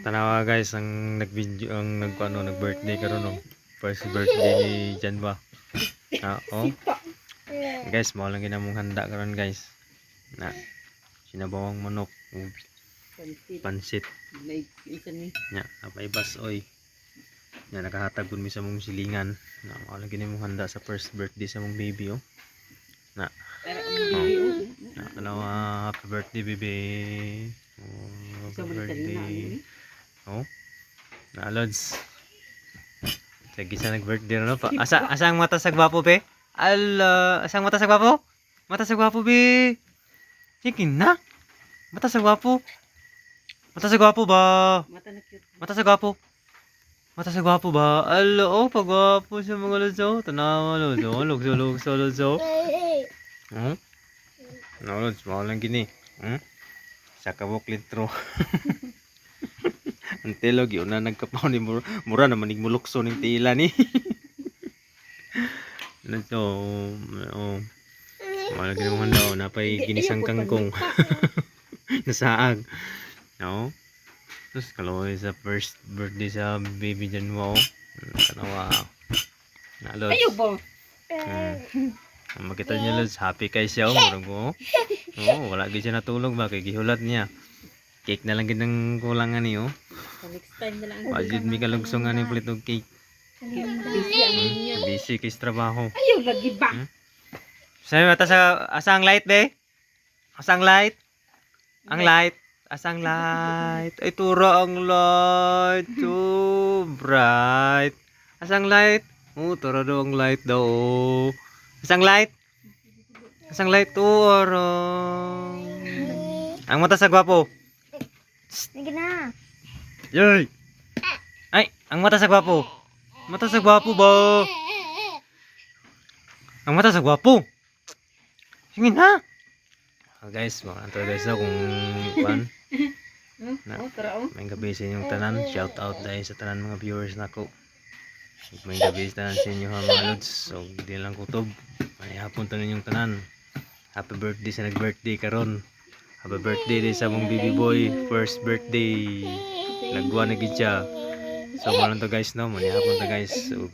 Tanawa guys ang nag-video ang nag-birthday karon no. First birthday ni Janwa. Oh. Guys, mao lang ginamong handa karon guys. Na sinabawang manok, pansit. Nya, apay basoy. Nya nakahatag kun mi sa mong silingan. Na mao lang ginamong handa sa first birthday sa mong baby oh. Na. Oh. Na tanawa happy birthday baby. Oh, happy birthday. Oh. Na lods. Sige sa nag-birthday no pa. Asa ang mata sa gwapo be? Ala, asang mata sa gwapo? Mata sa gwapo be. Sige na. Mata sa gwapo. Mata sa gwapo ba? Mata sa gwapo. Mata sa gwapo ba? Ala, oh, pagwapo siya mga lodzo. Tanawa lodzo. Lugso lodzo. No, lods, mahal lang gini. Sa kabuk litro. Ang tilog yun na nagkapaw ni mura naman nigmulukso ng tila ni. Lodzo, oh. Mahal lang naman daw. Napay ginisang kangkong. Nasaag. No? Terus kalau sa first birthday sa baby Janwa oh. Kanawa. Na lods. Ayo bo. Makita niyo lods, happy kay siya oh. Murag mo. Oh, wala gyud siya natulog ba kay gihulat niya. Cake na lang gid ang kulangan niyo. Next time na lang. Wajud mi kalugsong ani pulit og cake. Busy kay sa trabaho. Ayo lagi ba. Sabi mata sa asang light be? Asang light? Ang light. Asang light? Ay tura ang light. Oh, bright. Asang light? Oh, tura daw ang light daw. Oh. Asang light? Asang light tura. Ang mata sa gwapo. Sige na. Yoy. Ay, ang mata sa gwapo. Mata sa gwapo ba? Ang mata sa gwapo. Sige na. Guys, mga anto guys na kung pan. Na, may gabi sa inyong tanan. Shout out dahil sa tanan mga viewers nako. May gabi sa tanan sa inyo ha mga lods. So, hindi lang kutob. May hapon tanan yung tanan. Happy birthday sa nag-birthday karon. Happy birthday din sa mong baby boy. First birthday. Nagwa na gid siya. So, malang to guys no. May hapon to guys. So,